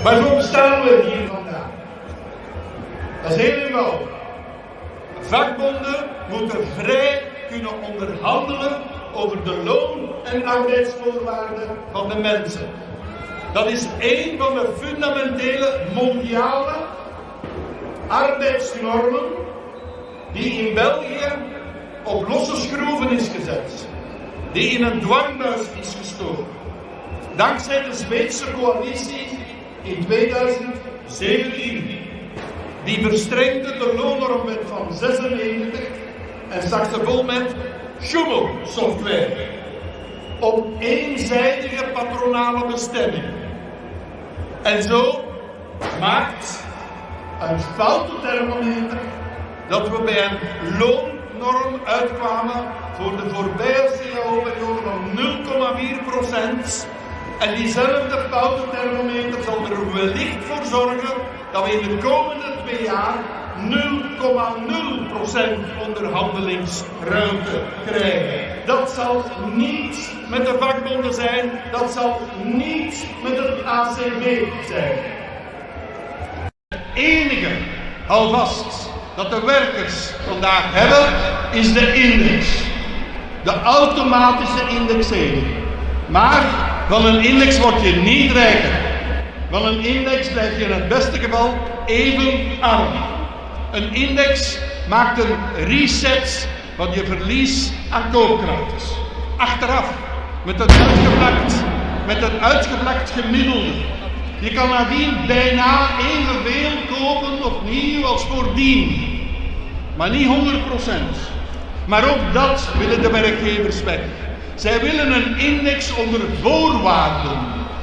Waarom staan we hier vandaag? Dat is heel eenvoudig. Vakbonden moeten vrij kunnen onderhandelen over de loon- en arbeidsvoorwaarden van de mensen. Dat is een van de fundamentele mondiale arbeidsnormen die in België op losse schroeven is gezet. Die in een dwangbuis is gestoken. Dankzij de Zweedse coalitie in 2017. Die verstrengde de loonnormwet van 96 en stak ze vol met schummelsoftware. Op eenzijdige patronale bestemming. En zo maakt een foute thermometer dat we bij een loonnorm uitkwamen voor de voorbije CAO-periode van 0,4%. En diezelfde foute thermometer zal er wellicht voor zorgen dat we in de komende 2 jaar 0,0% onderhandelingsruimte krijgen. Dat zal niet met de vakbonden zijn, dat zal niet met het ACV zijn. Het enige, alvast, dat de werkers vandaag hebben, is de index. De automatische indexering. Maar van een index word je niet rijker. Van een index blijf je in het beste geval even arm. Een index maakt een reset van je verlies aan koopkracht. Achteraf, met een uitgevlakt gemiddelde. Je kan nadien bijna evenveel kopen opnieuw als voordien. Maar niet 100%. Maar ook dat willen de werkgevers weg. Zij willen een index onder voorwaarden.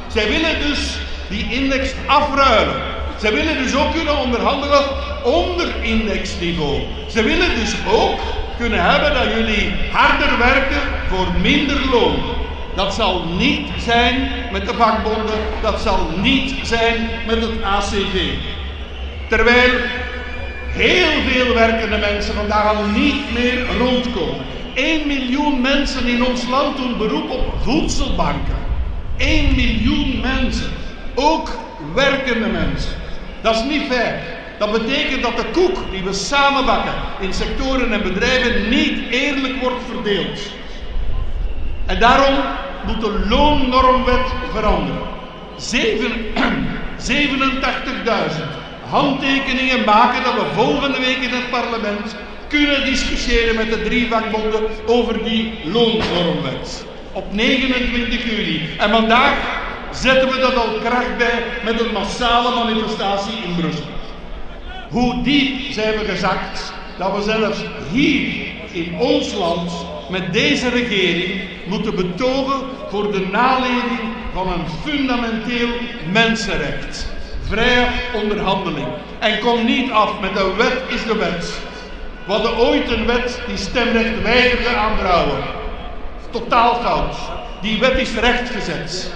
Zij willen dus die index afruilen. Zij willen dus ook kunnen onderhandelen onder indexniveau. Zij willen dus ook kunnen hebben dat jullie harder werken voor minder loon. Dat zal niet zijn met de vakbonden, dat zal niet zijn met het ACV. Terwijl heel veel werkende mensen vandaag al niet meer rondkomen. 1 miljoen mensen in ons land doen beroep op voedselbanken. 1 miljoen mensen. Ook werkende mensen. Dat is niet fair. Dat betekent dat de koek die we samenbakken in sectoren en bedrijven niet eerlijk wordt verdeeld. En daarom moet de loonnormwet veranderen. 87.000 handtekeningen maken dat we volgende week in het parlement kunnen discussiëren met de 3 vakbonden over die loonnormwet. Op 29 juli. En vandaag zetten we dat al kracht bij met een massale manifestatie in Brussel. Hoe diep zijn we gezakt dat we zelfs hier in ons land met deze regering moeten betogen voor de naleving van een fundamenteel mensenrecht. Vrije onderhandeling. En kom niet af met de wet is de wet. We hadden ooit een wet die stemrecht weigerde aan vrouwen. Totaal fout. Die wet is rechtgezet.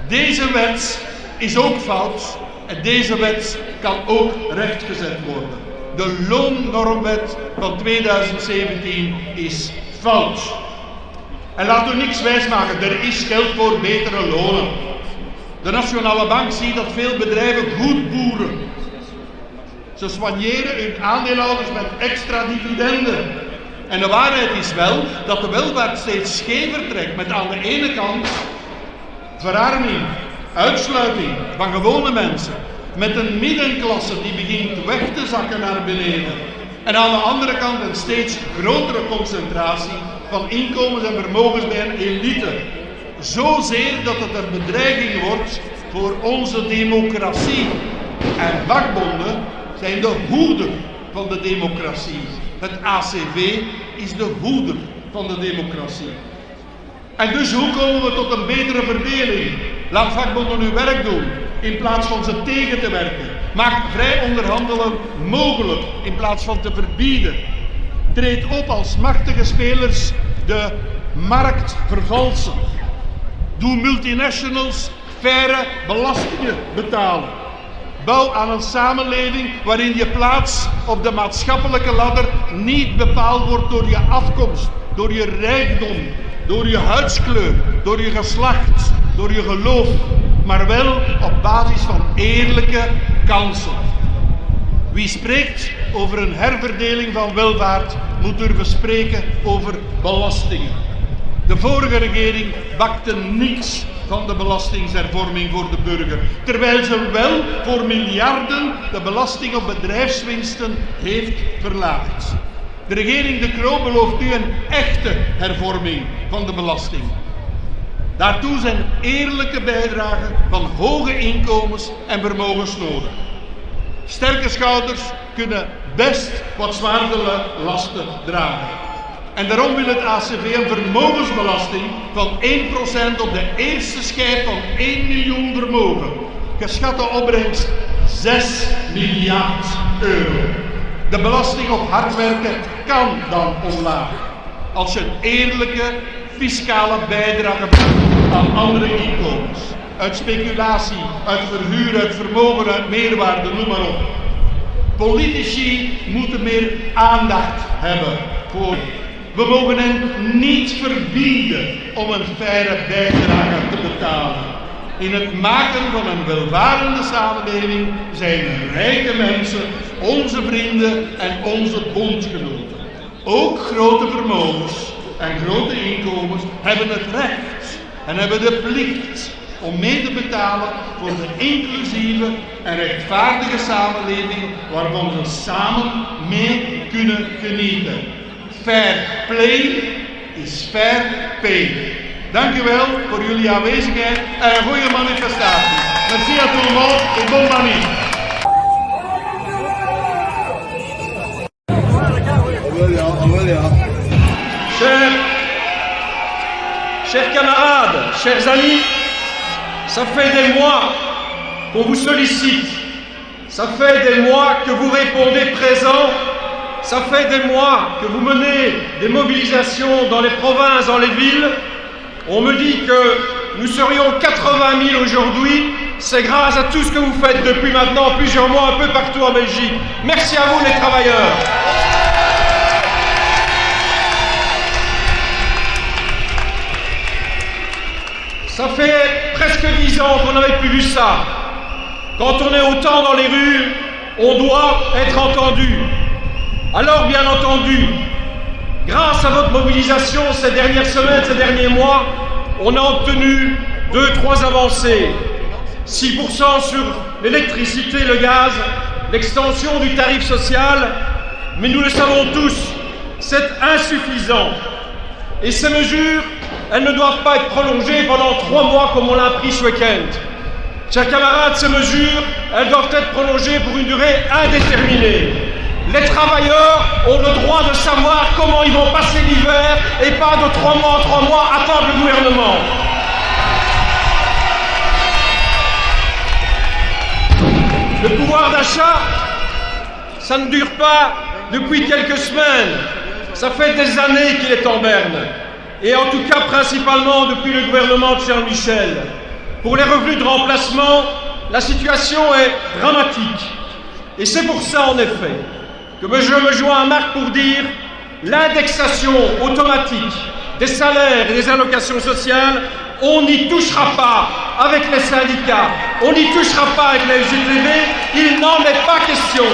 Deze wet is ook fout en deze wet kan ook rechtgezet worden. De loonnormwet van 2017 is fout. En laat u niks wijsmaken, er is geld voor betere lonen. De Nationale Bank ziet dat veel bedrijven goed boeren. Ze soigneren hun aandeelhouders met extra dividenden. En de waarheid is wel dat de welvaart steeds schever trekt met aan de ene kant verarming, uitsluiting van gewone mensen, met een middenklasse die begint weg te zakken naar beneden. En aan de andere kant een steeds grotere concentratie van inkomens en vermogens bij een elite. Zozeer dat het een bedreiging wordt voor onze democratie. En vakbonden zijn de hoeder van de democratie. Het ACV is de hoeder van de democratie. En dus hoe komen we tot een betere verdeling? Laat vakbonden hun werk doen, in plaats van ze tegen te werken. Maak vrij onderhandelen mogelijk, in plaats van te verbieden. Treed op als machtige spelers de markt vervalsen. Doe multinationals faire belastingen betalen. Bouw aan een samenleving waarin je plaats op de maatschappelijke ladder niet bepaald wordt door je afkomst, door je rijkdom, door je huidskleur, door je geslacht, door je geloof, maar wel op basis van eerlijke kansen. Wie spreekt over een herverdeling van welvaart, moet durven spreken over belastingen. De vorige regering bakte niks van de belastingshervorming voor de burger, terwijl ze wel voor miljarden de belasting op bedrijfswinsten heeft verlaagd. De regering De Croo belooft nu een echte hervorming van de belasting. Daartoe zijn eerlijke bijdragen van hoge inkomens en vermogens nodig. Sterke schouders kunnen best wat zwaardere lasten dragen. En daarom wil het ACV een vermogensbelasting van 1% op de eerste schijf van 1 miljoen vermogen. Geschatte opbrengst 6 miljard euro. De belasting op hard werken kan dan omlaag. Als je een eerlijke fiscale bijdrage maakt aan andere inkomens. Uit speculatie, uit verhuur, uit vermogen, uit meerwaarde, noem maar op. Politici moeten meer aandacht hebben voor. We mogen hen niet verbieden om een faire bijdrage te betalen. In het maken van een welvarende samenleving zijn rijke mensen onze vrienden en onze bondgenoten. Ook grote vermogens en grote inkomens hebben het recht en hebben de plicht om mee te betalen voor de inclusieve en rechtvaardige samenleving waarvan we samen mee kunnen genieten. Fair play is fair pay. Dank u wel voor jullie aanwezigheid en een goede manifestatie. Merci à tout le monde et bonne manif. Chers camarades, chers amis, ça fait des mois qu'on vous sollicite, ça fait des mois que vous répondez présent, ça fait des mois que vous menez des mobilisations dans les provinces, dans les villes. On me dit que nous serions 80 000 aujourd'hui, c'est grâce à tout ce que vous faites depuis maintenant plusieurs mois un peu partout en Belgique. Merci à vous les travailleurs. Ça fait presque 10 ans qu'on n'avait plus vu ça. Quand on est autant dans les rues, on doit être entendu. Alors bien entendu, grâce à votre mobilisation ces dernières semaines, ces derniers mois, on a obtenu 2-3 avancées. 6% sur l'électricité, le gaz, l'extension du tarif social, mais nous le savons tous, c'est insuffisant. Et ces mesures, elles ne doivent pas être prolongées pendant 3 mois comme on l'a appris ce week-end. Chers camarades, ces mesures, elles doivent être prolongées pour une durée indéterminée. Les travailleurs ont le droit de savoir comment ils vont passer l'hiver et pas de 3 mois en 3 mois attendre le gouvernement. Le pouvoir d'achat, ça ne dure pas depuis quelques semaines. Ça fait des années qu'il est en berne. Et en tout cas, principalement depuis le gouvernement de Charles Michel. Pour les revenus de remplacement, la situation est dramatique. Et c'est pour ça, en effet, que je me joins à Marc pour dire l'indexation automatique des salaires et des allocations sociales, on n'y touchera pas avec les syndicats, on n'y touchera pas avec la FGTB, il n'en est pas question.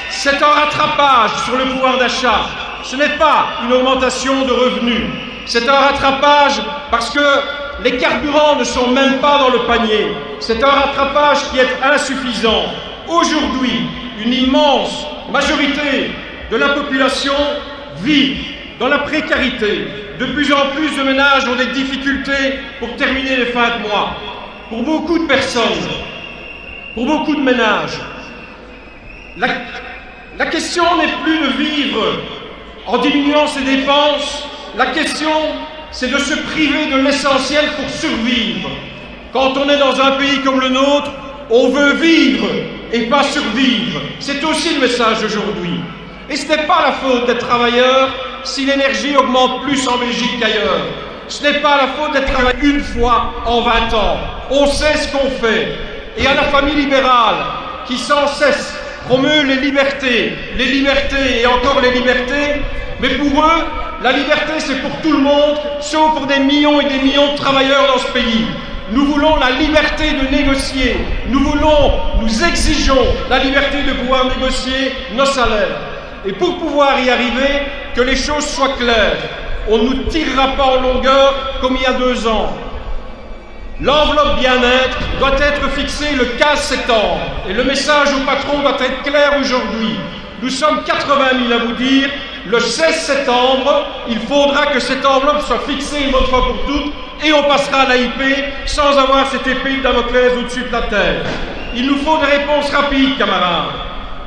C'est un rattrapage sur le pouvoir d'achat, ce n'est pas une augmentation de revenus, c'est un rattrapage parce que les carburants ne sont même pas dans le panier. C'est un rattrapage qui est insuffisant. Aujourd'hui, une immense majorité de la population vit dans la précarité. De plus en plus de ménages ont des difficultés pour terminer les fins de mois. Pour beaucoup de personnes, pour beaucoup de ménages, la question n'est plus de vivre en diminuant ses dépenses. La question, c'est de se priver de l'essentiel pour survivre. Quand on est dans un pays comme le nôtre, on veut vivre et pas survivre. C'est aussi le message d'aujourd'hui. Et ce n'est pas la faute des travailleurs si l'énergie augmente plus en Belgique qu'ailleurs. Ce n'est pas la faute des travailleurs une fois en 20 ans. On sait ce qu'on fait. Et à la famille libérale qui sans cesse promeut les libertés et encore les libertés, mais pour eux, la liberté c'est pour tout le monde, sauf pour des millions et des millions de travailleurs dans ce pays. Nous voulons la liberté de négocier, nous exigeons la liberté de pouvoir négocier nos salaires. Et pour pouvoir y arriver, que les choses soient claires, on ne nous tirera pas en longueur comme il y a 2 ans. L'enveloppe bien-être doit être fixée le 15 septembre et le message au patron doit être clair aujourd'hui. Nous sommes 80 000 à vous dire, le 16 septembre, il faudra que cette enveloppe soit fixée une bonne fois pour toutes et on passera à l'AIP sans avoir cette épée de Damoclès au-dessus de la tête. Il nous faut des réponses rapides, camarades.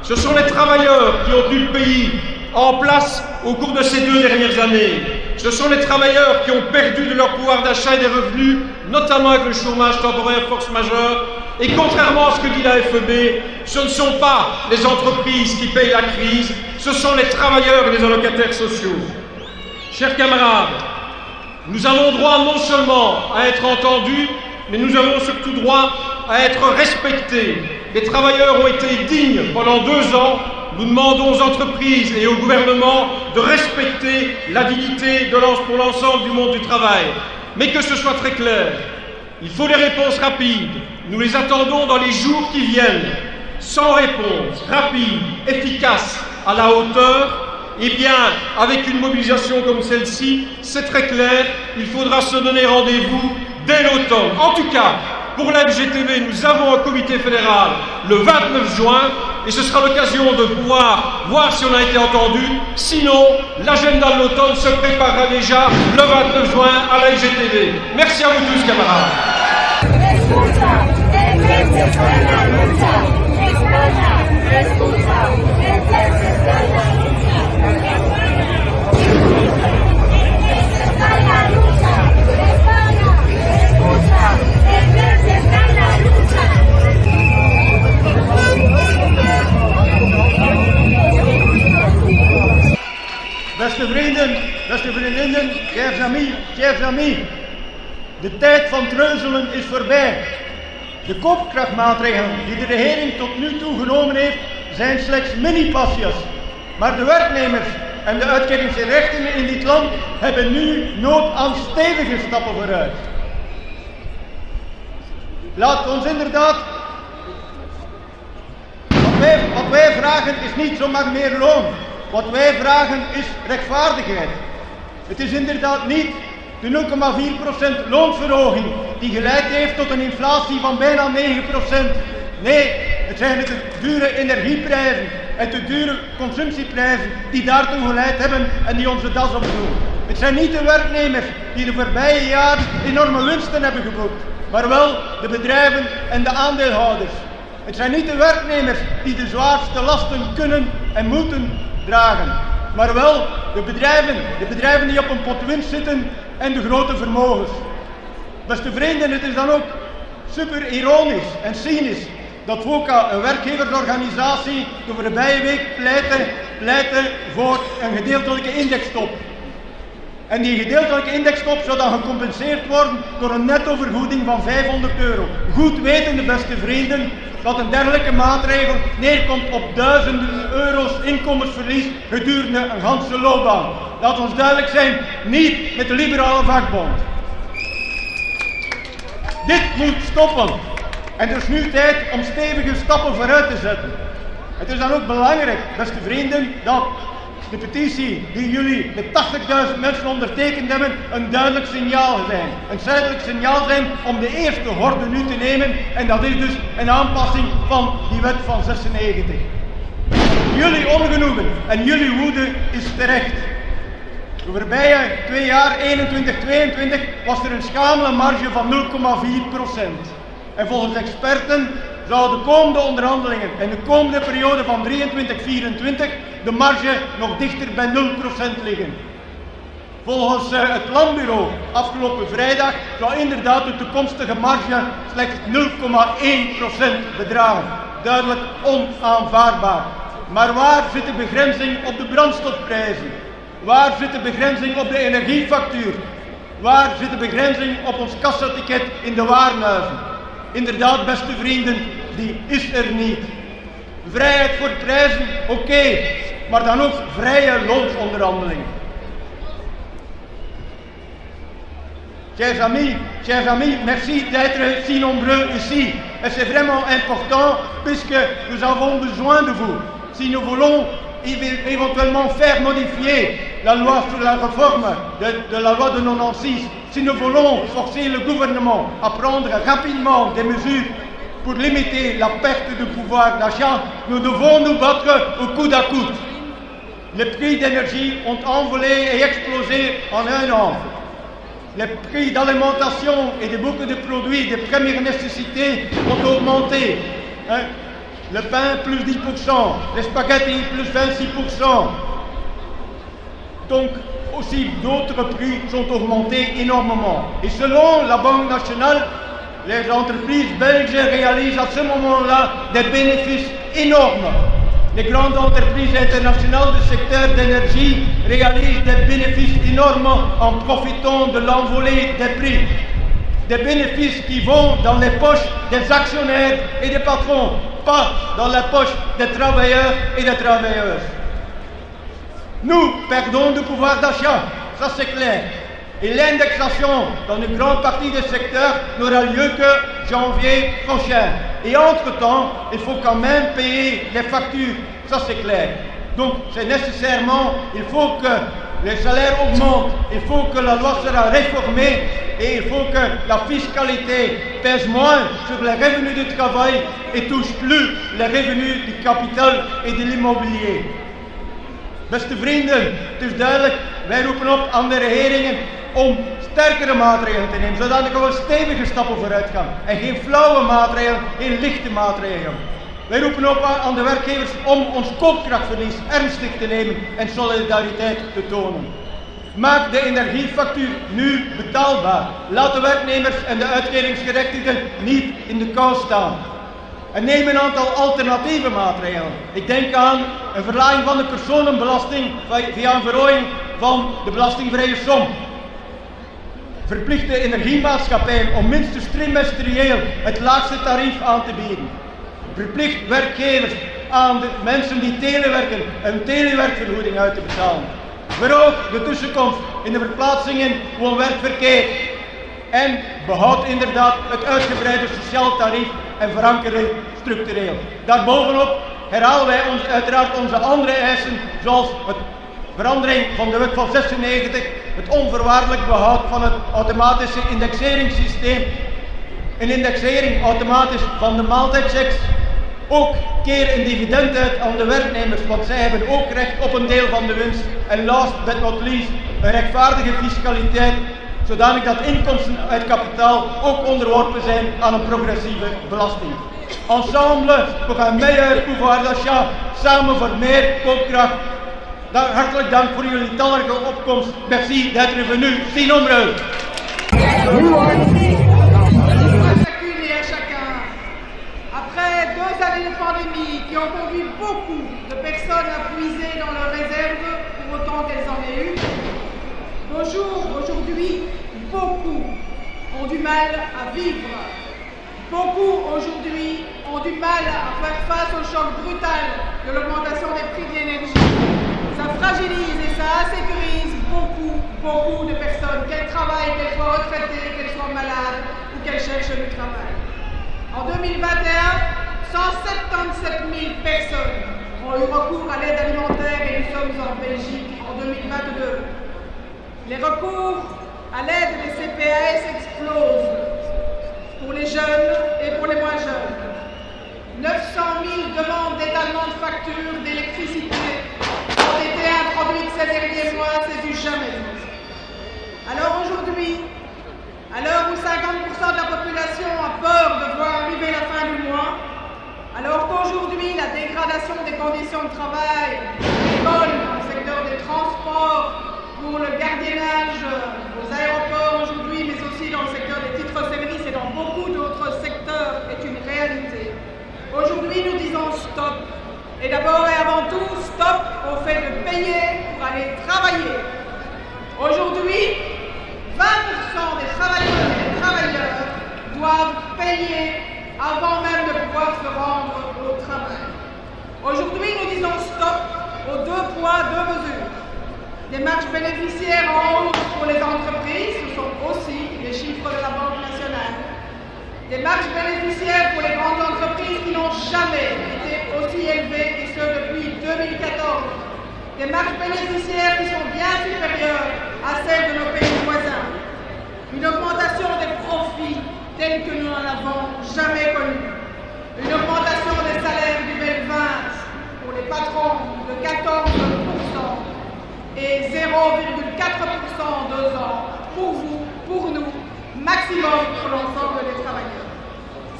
Ce sont les travailleurs qui ont tenu le pays en place au cours de ces 2 dernières années. Ce sont les travailleurs qui ont perdu de leur pouvoir d'achat et des revenus, notamment avec le chômage temporaire force majeure. Et contrairement à ce que dit la FEB, ce ne sont pas les entreprises qui payent la crise, ce sont les travailleurs et les allocataires sociaux. Chers camarades, nous avons droit non seulement à être entendus, mais nous avons surtout droit à être respectés. Les travailleurs ont été dignes pendant 2 ans. Nous demandons aux entreprises et au gouvernement de respecter la dignité pour l'ensemble du monde du travail. Mais que ce soit très clair, il faut des réponses rapides. Nous les attendons dans les jours qui viennent. Sans réponse rapide, efficace, à la hauteur, eh bien, avec une mobilisation comme celle-ci, c'est très clair, il faudra se donner rendez-vous dès l'automne. En tout cas, pour la FGTB, nous avons un comité fédéral le 29 juin et ce sera l'occasion de pouvoir voir si on a été entendu. Sinon, l'agenda de l'automne se préparera déjà le 29 juin à la FGTB. Merci à vous tous, camarades. Beste vrienden, beste vriendinnen, chers amis, de tijd van treuzelen is voorbij. De koopkrachtmaatregelen die de regering tot nu toe genomen heeft, zijn slechts mini-pasjes. Maar de werknemers en de uitkeringsgerechtigden in dit land hebben nu nood aan stevige stappen vooruit. Laat ons inderdaad, wat wij vragen is niet zomaar meer loon. Wat wij vragen is rechtvaardigheid. Het is inderdaad niet de 0,4% loonsverhoging die geleid heeft tot een inflatie van bijna 9%. Nee, het zijn de dure energieprijzen en de dure consumptieprijzen die daartoe geleid hebben en die onze das opdoen. Het zijn niet de werknemers die de voorbije jaren enorme winsten hebben geboekt, maar wel de bedrijven en de aandeelhouders. Het zijn niet de werknemers die de zwaarste lasten kunnen en moeten dragen, maar wel de bedrijven die op een pot winst zitten en de grote vermogens. Beste vrienden, het is dan ook super ironisch en cynisch dat VOCA, een werkgeversorganisatie, de voorbije week pleitte voor een gedeeltelijke indextop. En die gedeeltelijke indextop zou dan gecompenseerd worden door een nettovergoeding van €500. Goed wetende, beste vrienden, dat een dergelijke maatregel neerkomt op duizenden euro's inkomensverlies gedurende een ganse loopbaan. Laat ons duidelijk zijn, niet met de liberale vakbond. Dit moet stoppen. En het is nu tijd om stevige stappen vooruit te zetten. Het is dan ook belangrijk, beste vrienden, dat de petitie die jullie met 80.000 mensen ondertekend hebben, een duidelijk signaal zijn. Een duidelijk signaal zijn om de eerste horde nu te nemen en dat is dus een aanpassing van die wet van 96. Jullie ongenoegen en jullie woede is terecht. De voorbije 2 jaar, 21-22, was er een schamele marge van 0,4%. En volgens experten zou de komende onderhandelingen en de komende periode van 23-24 de marge nog dichter bij 0% liggen. Volgens het Planbureau afgelopen vrijdag zou inderdaad de toekomstige marge slechts 0,1% bedragen. Duidelijk onaanvaardbaar. Maar waar zit de begrenzing op de brandstofprijzen? Waar zit de begrenzing op de energiefactuur? Waar zit de begrenzing op ons kassaticket in de warenhuizen? Inderdaad, beste vrienden, die is er niet. Vrijheid voor prijzen, oké, maar dan ook vrije loonsonderhandelingen. Chers amis, merci d'être si nombreux ici. Et c'est vraiment important puisque nous avons besoin de vous. Si nous voulons éventuellement faire modifier la loi sur la réforme de la loi de 96, si nous voulons forcer le gouvernement à prendre rapidement des mesures pour limiter la perte de pouvoir d'achat, nous devons nous battre au coude à coude. Les prix d'énergie ont envolé et explosé en un an. Les prix d'alimentation et de beaucoup de produits de première nécessité ont augmenté. Le pain plus 10%, les spaghettis plus 26%. Donc aussi d'autres prix sont augmentés énormément. Et selon la Banque nationale, les entreprises belges réalisent à ce moment-là des bénéfices énormes. Les grandes entreprises internationales du secteur d'énergie réalisent des bénéfices énormes en profitant de l'envolée des prix. Des bénéfices qui vont dans les poches des actionnaires et des patrons, pas dans la poche des travailleurs et des travailleuses. Nous perdons du pouvoir d'achat, ça c'est clair. Et l'indexation dans une grande partie des secteurs n'aura lieu que janvier prochain. Et entre-temps, il faut quand même payer les factures, ça c'est clair. Donc c'est nécessairement, il faut que les salaires augmentent, il faut que la loi sera réformée et il faut que la fiscalité pèse moins sur les revenus du travail et touche plus les revenus du capital et de l'immobilier. Beste vrienden, het is duidelijk, wij roepen op aan de regeringen om sterkere maatregelen te nemen, zodat we stevige stappen vooruit gaan en geen flauwe maatregelen, geen lichte maatregelen. Wij roepen op aan de werkgevers om ons koopkrachtverlies ernstig te nemen en solidariteit te tonen. Maak de energiefactuur nu betaalbaar. Laat de werknemers en de uitkeringsgerechtigden niet in de kou staan. En neem een aantal alternatieve maatregelen. Ik denk aan een verlaging van de personenbelasting via een verhoging van de belastingvrije som. Verplicht de energiemaatschappijen om minstens trimestrieel het laagste tarief aan te bieden. Verplicht werkgevers aan de mensen die telewerken een telewerkvergoeding uit te betalen. Verhoog de tussenkomst in de verplaatsingen woon-werkverkeer. En behoud inderdaad het uitgebreide sociaal tarief en veranker het structureel. Daarbovenop herhalen wij uiteraard onze andere eisen, zoals het verandering van de wet van 96, het onvoorwaardelijk behoud van het automatische indexeringssysteem, een indexering automatisch van de maaltijdchecks, ook keer een dividend uit aan de werknemers, want zij hebben ook recht op een deel van de winst. En last but not least, een rechtvaardige fiscaliteit, zodanig dat inkomsten uit kapitaal ook onderworpen zijn aan een progressieve belasting. Ensemble pour un meilleur pouvoir d'achat, samen voor meer koopkracht. Hartelijk dank voor jullie talrijke opkomst. Merci d'être venu si nombreux. Après 2 années de pandémie qui ont conduit beaucoup de personnes à puiser dans leurs réserves pour autant qu'elles en aient eu, aujourd'hui, beaucoup ont du mal à vivre. Beaucoup aujourd'hui ont du mal à faire face au choc brutal de l'augmentation des prix de l'énergie. Ça fragilise et ça insécurise beaucoup de personnes, qu'elles travaillent, qu'elles soient retraitées, qu'elles soient malades ou qu'elles cherchent du travail. En 2021, 177 000 personnes ont eu recours à l'aide alimentaire et nous sommes en Belgique en 2022. Les recours à l'aide des CPAS explosent pour les jeunes et pour les moins jeunes. 900 000 demandes d'étalement de factures d'électricité ont été introduites ces derniers mois, c'est du jamais. Alors aujourd'hui, à l'heure où 50% de la population a peur de voir arriver la fin du mois, alors qu'aujourd'hui la dégradation des conditions de travail, l'école, dans le secteur des transports, pour le gardiennage aux aéroports aujourd'hui, mais aussi dans le secteur des titres-services et dans beaucoup d'autres secteurs est une réalité. Aujourd'hui, nous disons stop. Et d'abord et avant tout, stop au fait de payer pour aller travailler. Aujourd'hui, 20% des travailleuses et des travailleurs doivent payer avant même de pouvoir se rendre au travail. Aujourd'hui, nous disons stop aux 2 poids, 2 mesures. Des marges bénéficiaires en hausse pour les entreprises, ce sont aussi les chiffres de la Banque nationale. Des marges bénéficiaires pour les grandes entreprises qui n'ont jamais été aussi élevées, et ce depuis 2014. Des marges bénéficiaires qui sont bien supérieures à celles de nos pays voisins. Une augmentation des profits telle que nous n'en avons jamais connue. Une augmentation des salaires du bel 20 pour les patrons de 14% et 0,4% 2 ans pour vous, pour nous, maximum pour l'ensemble des travailleurs.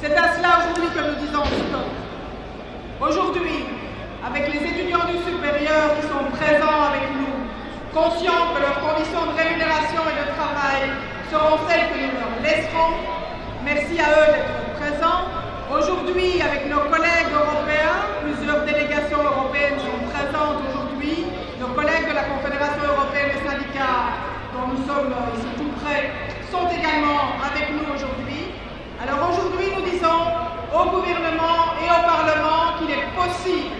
C'est à cela aujourd'hui que nous disons stop. Aujourd'hui, avec les étudiants du supérieur qui sont présents avec nous, conscients que leurs conditions de rémunération et de travail seront celles que nous leur laisserons, merci à eux d'être présents. Aujourd'hui, avec nos collègues européens, plusieurs délégations européennes sont présentes aujourd'hui. Nos collègues de la Confédération européenne des syndicats, dont nous sommes ici tout près, sont également avec nous aujourd'hui. Alors aujourd'hui, nous disons au gouvernement et au Parlement qu'il est possible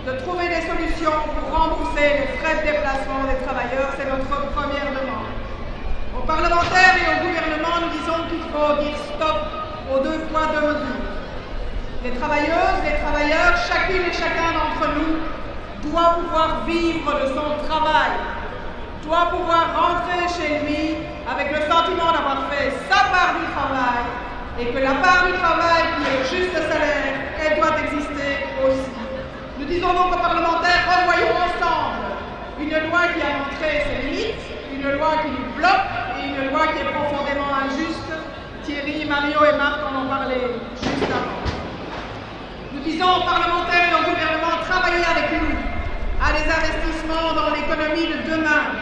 de trouver des solutions pour rembourser les frais de déplacement des travailleurs. C'est notre première demande. Aux parlementaires et au gouvernement, nous disons qu'il faut dire stop aux 2 poids, 2 mesures. Les travailleuses, les travailleurs, chacune et chacun d'entre nous doit pouvoir vivre de son travail, doit pouvoir rentrer chez lui avec le sentiment d'avoir fait sa part du travail et que la part du travail qui est juste salaire, elle doit exister aussi. Nous disons donc aux parlementaires, revoyons ensemble une loi qui a montré ses limites, une loi qui nous bloque et une loi qui est profondément injuste. Thierry, Mario et Marc en ont parlé juste avant. Nous disons aux parlementaires et au gouvernement, travaillez avec nous à des investissements dans l'économie de demain.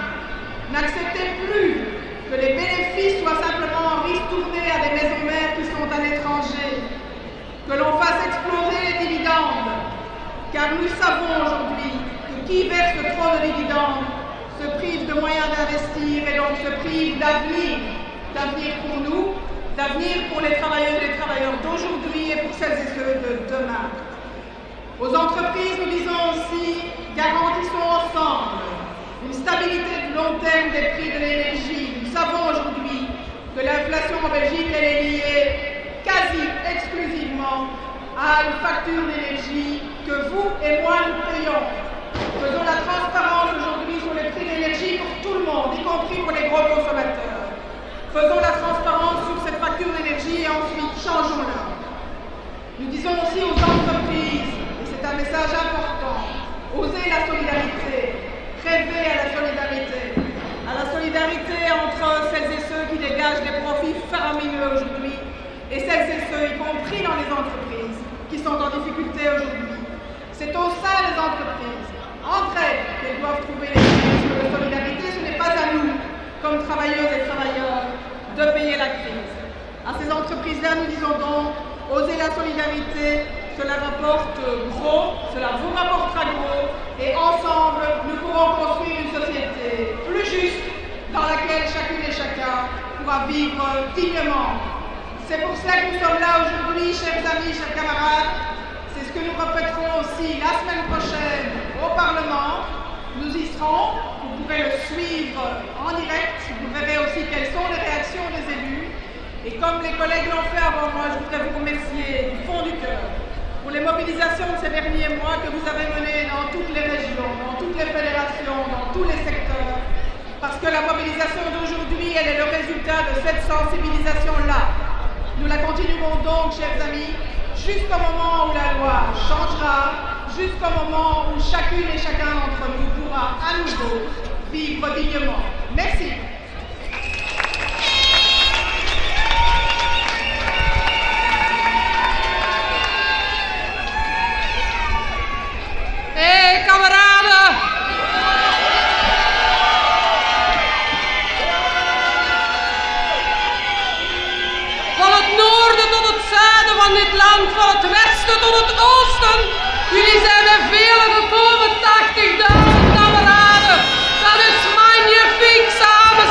N'acceptez plus que les bénéfices soient simplement ristournés à des maisons mères qui sont à l'étranger, que l'on fasse exploser les dividendes, car nous savons aujourd'hui que qui verse trop de dividendes se prive de moyens d'investir et donc se prive d'avenir pour nous, d'avenir pour les travailleuses et les travailleurs d'aujourd'hui et pour celles et ceux de demain. Aux entreprises, nous disons aussi, garantissons ensemble une stabilité de long terme des prix de l'énergie. Nous savons aujourd'hui que l'inflation en Belgique, elle est liée quasi exclusivement à une facture d'énergie que vous et moi nous payons. Faisons la transparence aujourd'hui sur les prix de l'énergie pour tout le monde, y compris pour les gros consommateurs. Faisons la transparence sur cette facture d'énergie et ensuite changeons-la. Nous disons aussi aux entreprises, et c'est un message important, osez la solidarité, rêvez à la solidarité entre celles et ceux qui dégagent des profits faramineux aujourd'hui et celles et ceux, y compris dans les entreprises, qui sont en difficulté aujourd'hui. C'est au sein des entreprises, entre elles, qu'elles doivent trouver les mécanismes de solidarité. Ce n'est pas à nous, comme travailleuses et travailleurs, de payer la crise. À ces entreprises-là, nous disons donc, osez la solidarité, cela rapporte gros, cela vous rapportera gros, et ensemble, nous pourrons construire une société plus juste, dans laquelle chacune et chacun pourra vivre dignement. C'est pour cela que nous sommes là aujourd'hui, chers amis, chers camarades. C'est ce que nous répéterons aussi la semaine prochaine au Parlement. Nous y serons, vous pourrez le suivre en direct, vous verrez aussi quelles sont les réactions des élus. Et comme les collègues l'ont fait avant moi, je voudrais vous remercier du fond du cœur pour les mobilisations de ces derniers mois que vous avez menées dans toutes les régions, dans toutes les fédérations, dans tous les secteurs. Parce que la mobilisation d'aujourd'hui, elle est le résultat de cette sensibilisation-là. Nous la continuerons donc, chers amis, jusqu'au moment où la loi changera, jusqu'au moment où chacune et chacun d'entre nous pourra à nouveau vivre dignement. Merci. Hé, kameraden! Van het noorden tot het zuiden van dit land, van het westen tot het oosten. Jullie zijn er vele gekomen, 80.000 kameraden. Dat is magnifiek samen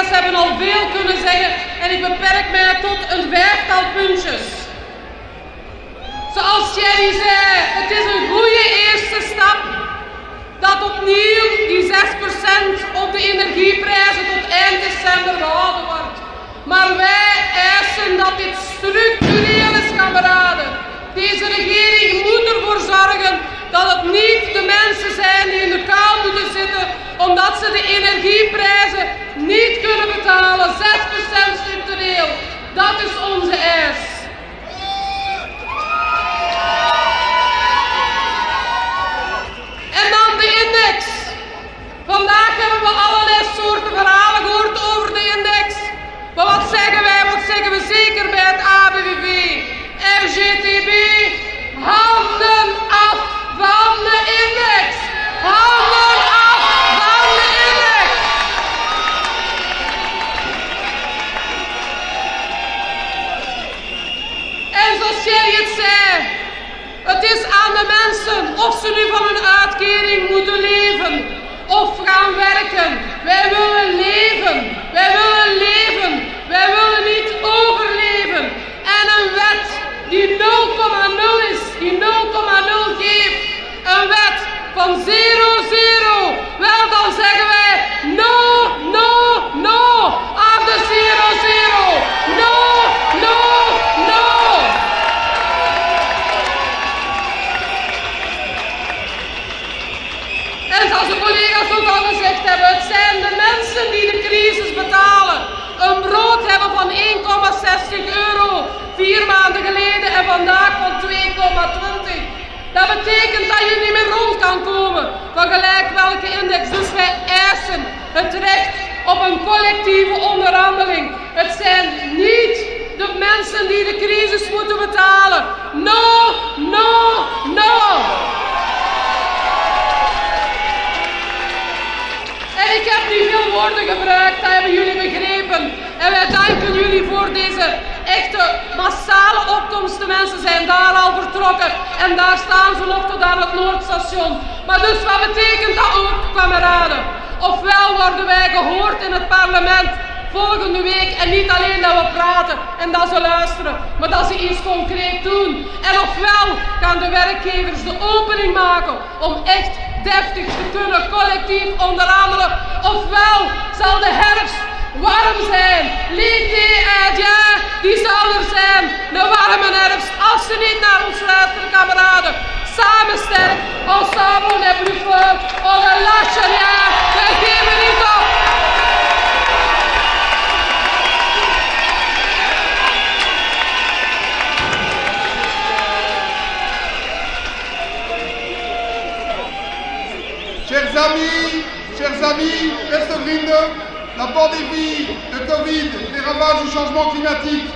collega's hebben al veel kunnen zeggen en ik beperk mij tot een vijftal puntjes. Zoals Thierry zei, het is een goede eerste stap dat opnieuw die 6% op de energieprijzen tot eind december behouden wordt. Maar wij eisen dat dit structureel is, kameraden. Deze regering moet ervoor zorgen dat het niet de mensen zijn die in de kou moeten zitten omdat ze de energieprijzen niet kunnen betalen. 6% structureel, dat is onze eis. En dan de index. Vandaag hebben we allerlei soorten verhalen gehoord over de index. Maar wat zeggen wij, wat zeggen we zeker bij het ABVV? FGTB, handen af van de index. Handen af van de index. En zoals Thierry het zei, het is aan de mensen of ze nu van hun uitkering moeten leven of gaan werken. Wij willen leven. Wij willen leven. Wij willen niet overleven. En een wet die 0,0 is, die 0,0 geeft, een wet van 0,0. Wel, dan zeggen wij no, no, no aan de 0,0. No, no, no. En zoals de collega's ook al gezegd hebben, het zijn de mensen die de crisis betalen. Een brood hebben van 1,60 euro 4 maanden geleden en vandaag van 2,20. Dat betekent dat je niet meer rond kan komen van gelijk welke index. Dus wij eisen het recht op een collectieve onderhandeling. Het zijn niet de mensen die de crisis moeten betalen. No, no, no. En ik heb nu veel woorden gebruikt, dat hebben jullie begrepen. En wij danken jullie voor deze echte massale opkomst. De mensen zijn daar al vertrokken en daar staan ze nog tot aan het Noordstation. Maar dus wat betekent dat ook, kameraden? Ofwel worden wij gehoord in het parlement volgende week en niet alleen dat we praten en dat ze luisteren, maar dat ze iets concreet doen. En ofwel gaan de werkgevers de opening maken om echt deftig te kunnen collectief onderhandelen, ofwel zal de herfst warm zijn. L'été indien, die zal er zijn. De warme herfst, als ze niet naar ons luisteren, kameraden. Samen sterk, ensemble on est plus fort, on ne lâche rien, wij geven niet op. Chers amis, beste vrienden, la pandémie, de Covid, les ravages du changement climatique,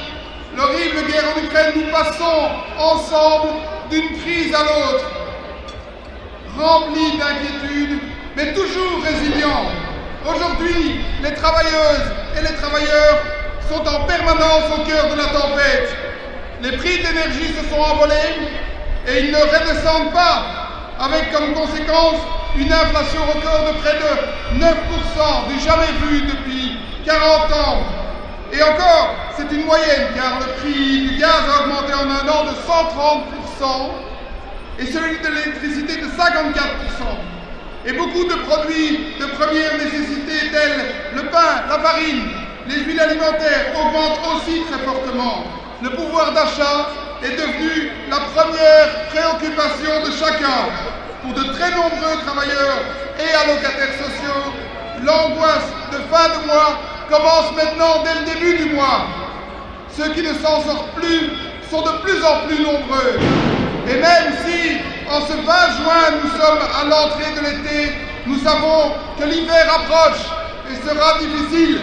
l'horrible guerre en Ukraine, nous passons ensemble d'une crise à l'autre, remplis d'inquiétudes, mais toujours résilients. Aujourd'hui, les travailleuses et les travailleurs sont en permanence au cœur de la tempête. Les prix de l'énergie se sont envolés et ils ne redescendent pas, avec comme conséquence une inflation record de près de 9%, du jamais vu depuis 40 ans. Et encore, c'est une moyenne, car le prix du gaz a augmenté en un an de 130% et celui de l'électricité de 54%. Et beaucoup de produits de première nécessité tels le pain, la farine, les huiles alimentaires augmentent aussi très fortement. Le pouvoir d'achat est devenu la première préoccupation de chacun. Pour de très nombreux travailleurs et allocataires sociaux, l'angoisse de fin de mois commence maintenant dès le début du mois. Ceux qui ne s'en sortent plus sont de plus en plus nombreux. Et même si, en ce 20 juin, nous sommes à l'entrée de l'été, nous savons que l'hiver approche et sera difficile.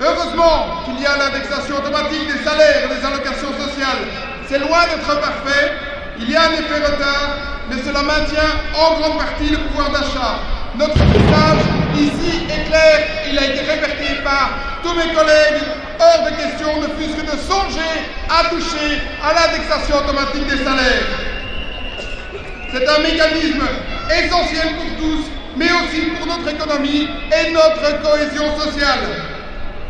Heureusement qu'il y a l'indexation automatique des salaires et des allocations sociales. C'est loin d'être parfait, il y a un effet retard, mais cela maintient en grande partie le pouvoir d'achat. Notre message ici est clair, il a été répété par tous mes collègues, hors de question ne fût-ce que de songer à toucher à l'indexation automatique des salaires. C'est un mécanisme essentiel pour tous mais aussi pour notre économie et notre cohésion sociale.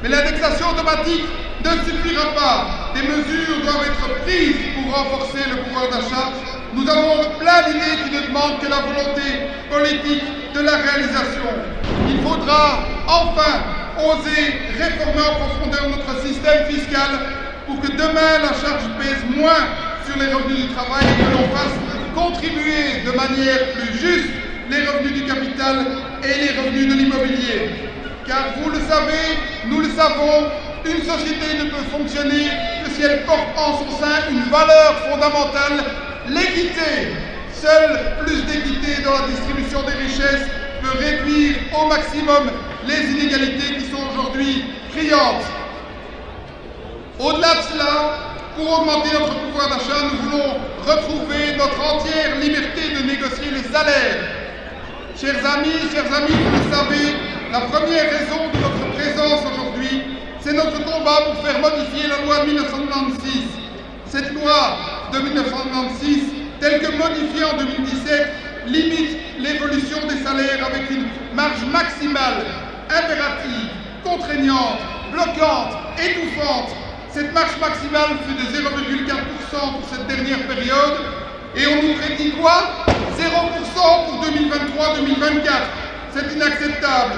Mais l'indexation automatique ne suffira pas. Des mesures doivent être prises pour renforcer le pouvoir d'achat. Nous avons plein d'idées qui ne demandent que la volonté politique de la réalisation. Il faudra enfin oser réformer en profondeur notre système fiscal pour que demain la charge pèse moins sur les revenus du travail et que l'on fasse contribuer de manière plus juste les revenus du capital et les revenus de l'immobilier. Car vous le savez, nous le savons, une société ne peut fonctionner que si elle porte en son sein une valeur fondamentale, l'équité. Seul plus d'équité dans la distribution des richesses peut réduire au maximum les inégalités qui sont aujourd'hui criantes. Au-delà de cela, pour augmenter notre pouvoir d'achat, nous voulons retrouver notre entière liberté de négocier les salaires. Chers amis, vous le savez, la première raison de notre présence aujourd'hui, c'est notre combat pour faire modifier la loi de 1996. Cette loi de 1996, telle que modifiée en 2017, limite l'évolution des salaires avec une marge maximale, impérative, contraignante, bloquante, étouffante. Cette marge maximale fut de 0,4% pour cette dernière période et on nous prédit quoi? 0% pour 2023-2024. C'est inacceptable.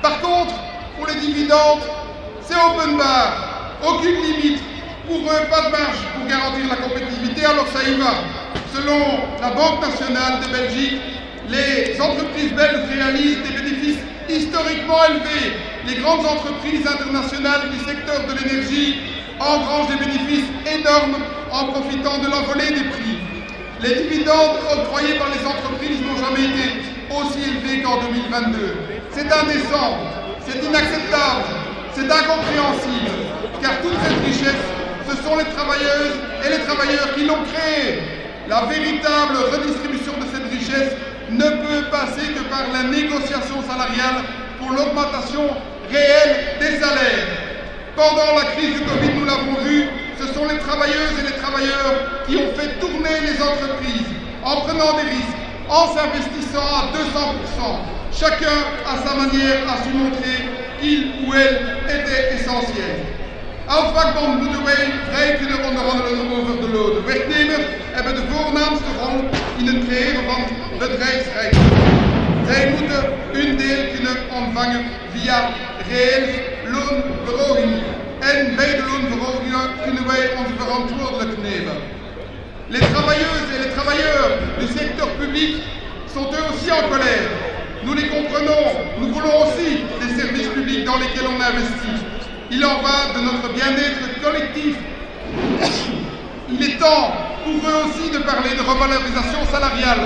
Par contre, pour les dividendes, c'est open bar, aucune limite. Pour eux, pas de marge pour garantir la compétitivité, alors ça y va. Selon la Banque nationale de Belgique, les entreprises belges réalisent des bénéfices historiquement élevés. Les grandes entreprises internationales du secteur de l'énergie engrangent des bénéfices énormes en profitant de l'envolée des prix. Les dividendes octroyés par les entreprises n'ont jamais été aussi élevés qu'en 2022. C'est indécent, c'est inacceptable, c'est incompréhensible, car toute cette richesse, ce sont les travailleuses et les travailleurs qui l'ont créée. La véritable redistribution de cette richesse ne peut passer que par la négociation salariale pour l'augmentation réelle des salaires. Pendant la crise du Covid, nous l'avons vu, ce sont les travailleuses et les travailleurs qui ont fait tourner les entreprises en prenant des risques, en s'investissant à 200%. Chacun, à sa manière, a su montrer qu'il ou elle était essentiel. Auf vakbond moeten wij vrij kunnen onderhandelen over de loon. De werknemers hebben de voornaamste rol in het creëren van bedrijfsrijkdom. Zij moeten hun deel kunnen ontvangen via reële loonverhogingen. En bij de loonverhogingen kunnen wij ons verantwoordelijk nemen. Les travailleuses et les travailleurs du secteur public sont eux aussi en colère. Nous les comprenons, nous voulons aussi des services publics dans lesquels on investit. Il en va de notre bien-être collectif. Il est temps pour eux aussi de parler de revalorisation salariale.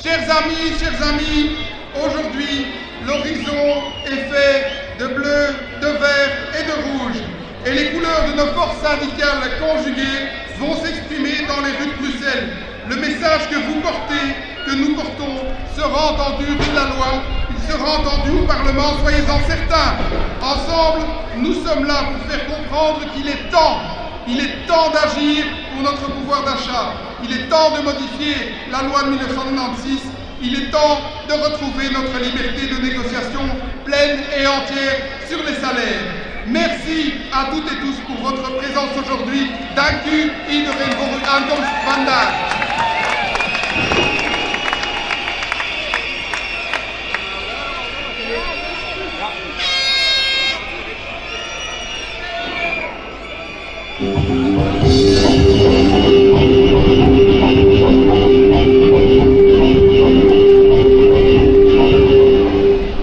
Chers amis, aujourd'hui, l'horizon est fait de bleu, de vert et de rouge. Et les couleurs de nos forces syndicales conjuguées vont s'exprimer dans les rues de Bruxelles. Le message que vous portez, que nous portons, sera entendu de la loi. Il sera entendu au Parlement, soyez-en certains. Ensemble, nous sommes là pour faire comprendre qu'il est temps d'agir pour notre pouvoir d'achat. Il est temps de modifier la loi de 1996. Il est temps de retrouver notre liberté de négociation pleine et entière sur les salaires. Merci à toutes et tous pour votre présence aujourd'hui. Dank u iedereen voor uw aankomst vandaag.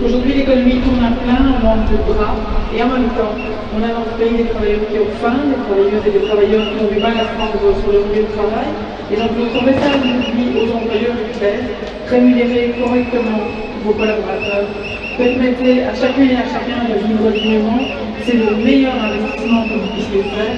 Aujourd'hui, l'économie tourne à plein, on manque de bras, et en même temps, on a dans ce pays des travailleurs qui ont faim, des travailleuses et des travailleurs qui ont du mal à se rendre sur le lieu de travail. Et donc notre message aujourd'hui aux employeurs est clair: rémunérer correctement vos collaborateurs, permettez à chacune et à chacun de vivre dignement. C'est le meilleur investissement que vous puissiez faire.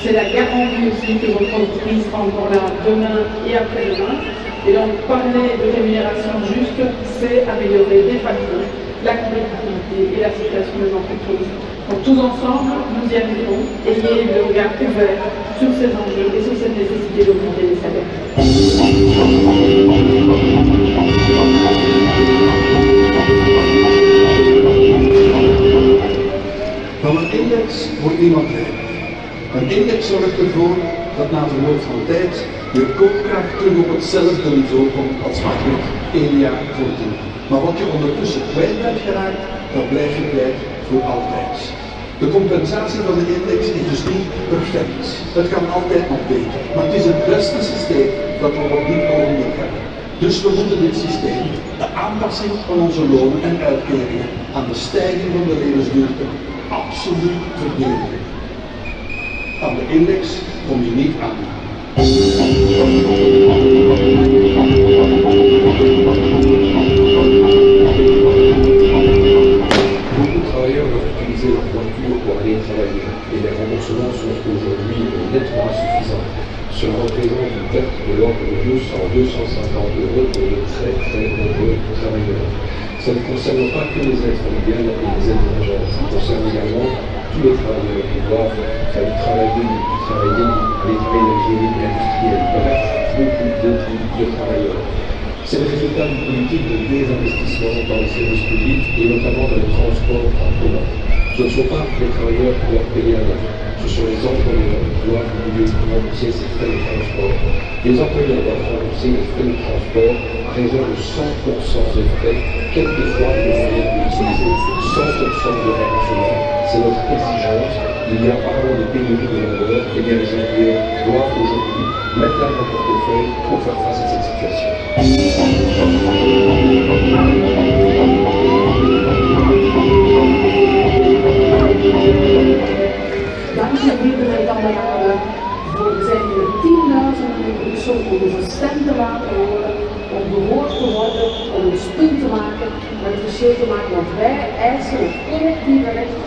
C'est la garantie aussi que votre entreprise sera encore là demain et après-demain. Et donc parler de rémunération juste, c'est améliorer de facto la compétitivité et la situation des entreprises. Donc tous ensemble, nous y arriverons. Ayez le regard ouvert sur ces enjeux et sur cette nécessité d'augmenter les salaires. Van een index wordt niemand rijk. Een index zorgt ervoor dat na verloop van tijd je koopkracht terug op hetzelfde niveau komt als makkelijk 1 jaar voordien. Maar wat je ondertussen kwijt bent geraakt, dat blijf je kwijt voor altijd. De compensatie van de index is dus niet perfect. Het kan altijd nog beter. Maar het is het beste systeem dat we op dit ogenblik hebben. Dus we moeten dit systeem, de aanpassing van onze lonen en uitkeringen aan de stijging van de levensduurte, absoluut verdedigen. Aan de index kom je niet aan. Beaucoup de travailleurs doivent utiliser leur voiture pour aller travailler et les remboursements sont aujourd'hui nettement insuffisants. Cela représente une perte de l'ordre de 200-250 euros pour de très nombreux travailleurs. Ça ne concerne pas que les aides familiales et les aides ménagères, ça concerne également tous les travailleurs qui doivent travailler l'ingénierie industrielle, bref, beaucoup de travailleurs. C'est le résultat d'une politique de désinvestissement dans les services publics et notamment dans les transports en commun. Ce ne sont pas les travailleurs qui doivent payer un impôt, ce sont les employeurs qui doivent rembourser ces frais de transport. Les employeurs doivent rembourser les frais de transport à raison de 100% des frais, quels que soient les moyens utilisés. 100% de remboursement, c'est notre exigence. Il y a apparemment des pénuries de main-d'œuvre, et bien les employeurs doivent aujourd'hui mettre la main au portefeuille pour faire face à cette situation. Dankzij iedereen kameraden zijn er 10.000 beroepsgroepen om onze stem te laten horen, om gehoord te worden, om ons punt te maken, met het verschil te maken, want wij eisen het collectieve recht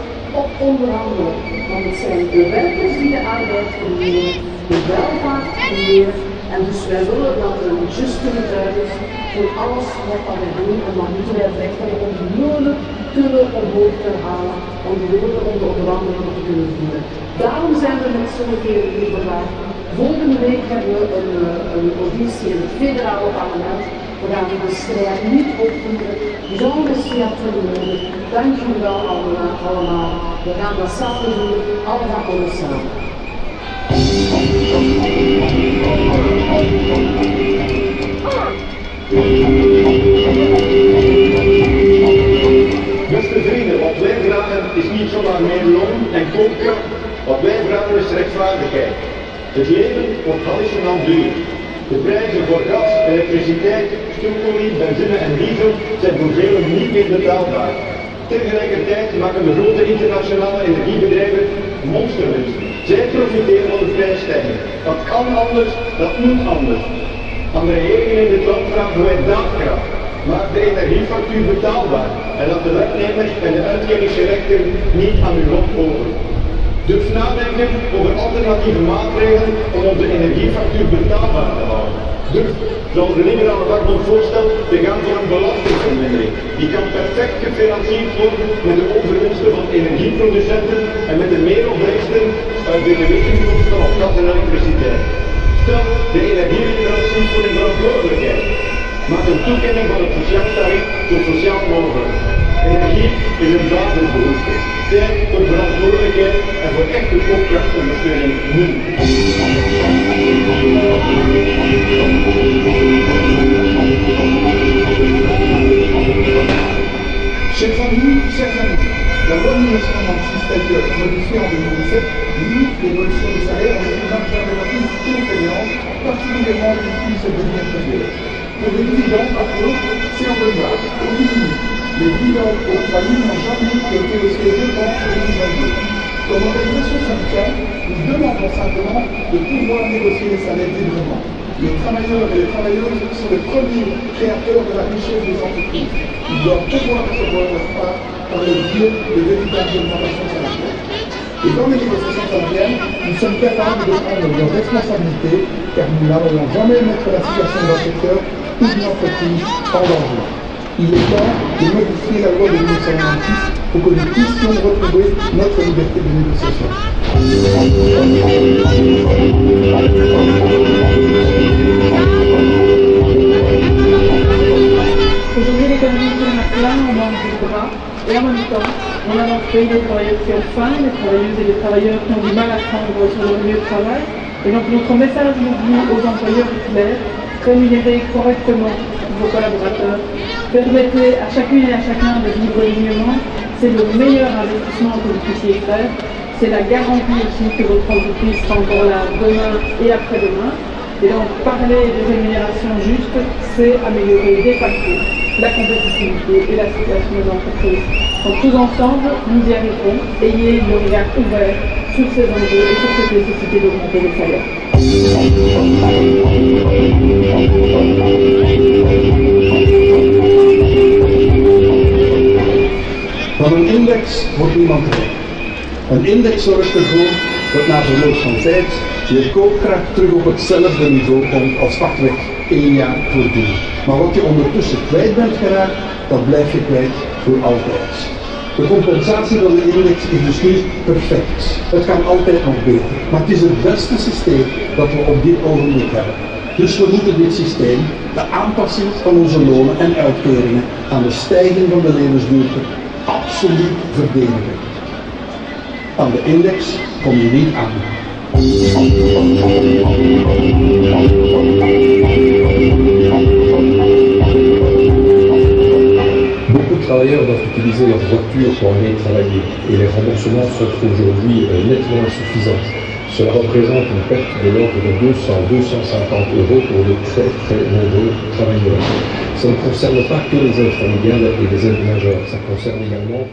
op onderhandelen. Want het zijn de werkers die de arbeid creëren, de welvaart creëren, en dus wij willen dat er een juste bedrag is voor alles wat wij doen, en dan moeten wij vechten om de lonen kunnen omhoog te halen, om de lonen om de onderhandelingen te kunnen voeren. Daarom zijn we met zo'n keren hier vandaag. Volgende week hebben we een auditie in het federale parlement. We gaan de strijd niet opvoeren. Jean-Michel Vermeulen, dank jullie wel allemaal. We gaan dat samen doen, allemaal onder samen. Beste vrienden, wat wij vragen is niet zomaar meer loon en koopkracht. Wat wij vragen is rechtvaardigheid. Het leven wordt hallucinant duur. De prijzen voor gas, elektriciteit, stoekolie, benzine en diesel zijn voor velen niet meer betaalbaar. Tegelijkertijd maken de grote internationale energiebedrijven monsterwinsten. Zij profiteren van de prijsstijging. Dat kan anders, dat moet anders. Aan de regeringen in dit land vragen wij daadkracht. Maak de energiefactuur betaalbaar en laat de werknemers en de uitkeringsgerechten niet aan uw lot over. Durf nadenken over alternatieve maatregelen om onze energiefactuur betaalbaar te houden. Durf, zoals de liberale vakbond voorstelt, te gaan voor een belastingvermindering. Die kan perfect gefinancierd worden met de overwinsten van energieproducenten en met de meeropbrengsten uit btw-inkomsten op gas en elektriciteit. Stel de energieleveranciers voor hun verantwoordelijkheid. Maak een toekenning van het sociaal tarief zo sociaal mogelijk. Energie is een basisbehoefte. Tijd voor verantwoordelijkheid en voor echte koopkrachtondersteuning nu. Chers amis, la loi 1996 modifiée en 2017 limite l'évolution des salaires avec une marge alternative contraignante, particulièrement les filles se devenir inférieures. Pour les dividendes, par contre, c'est en bonne marge, au minimum. Les dividendes aux familles n'ont jamais été aussi élevés qu'en 2022. Comme organisation syndicale, nous demandons simplement de pouvoir négocier les salaires librement. Les travailleurs et les travailleuses sont les premiers créateurs de la richesse des entreprises. Ils doivent pouvoir recevoir leur part par le biais de véritables augmentations salariales. Et dans les négociations salariales, nous sommes capables de prendre nos responsabilités, car nous n'allons jamais mettre la situation d'un secteur ou d'une entreprise en danger. Il est temps de modifier la loi de 1996 pour que nous puissions retrouver notre liberté de négociation. économies tournent à plein, on manque de bras, et en même temps, on a dans ce pays des travailleurs qui ont faim, des travailleuses et des travailleurs qui ont du mal à se rendre sur leur lieu de travail. Et donc notre message nous dit aux employeurs est clair, rémunérez correctement vos collaborateurs, permettez à chacune et à chacun de vivre dignement, c'est le meilleur investissement que vous puissiez faire, c'est la garantie aussi que votre entreprise sera encore là demain et après-demain. Et donc parler de rémunération juste, c'est améliorer, dépasser la compétitivité et la situation des entreprises. Donc tous ensemble, nous y arriverons. Ayez le regard ouvert sur ces enjeux et sur cette nécessité d'augmenter les salaires. Van een index wordt niemand rijk. Een index zorgt ervoor dat na verloop van tijd je koopkracht terug op hetzelfde niveau komt als pakweg 1 jaar voordien. Maar wat je ondertussen kwijt bent geraakt, dat blijf je kwijt voor altijd. De compensatie van de index is dus niet perfect. Het kan altijd nog beter, maar het is het beste systeem dat we op dit ogenblik hebben. Dus we moeten dit systeem, de aanpassing van onze lonen en uitkeringen aan de stijging van de levensduur, absoluut verdedigen. Aan de index kom je niet aan. Beaucoup de travailleurs doivent utiliser leur voiture pour aller travailler et les remboursements sont aujourd'hui nettement insuffisants. Cela représente une perte de l'ordre de 200-250 € pour de très nombreux travailleurs. Ça ne concerne pas que les aides familiales et les aides majeures, ça concerne également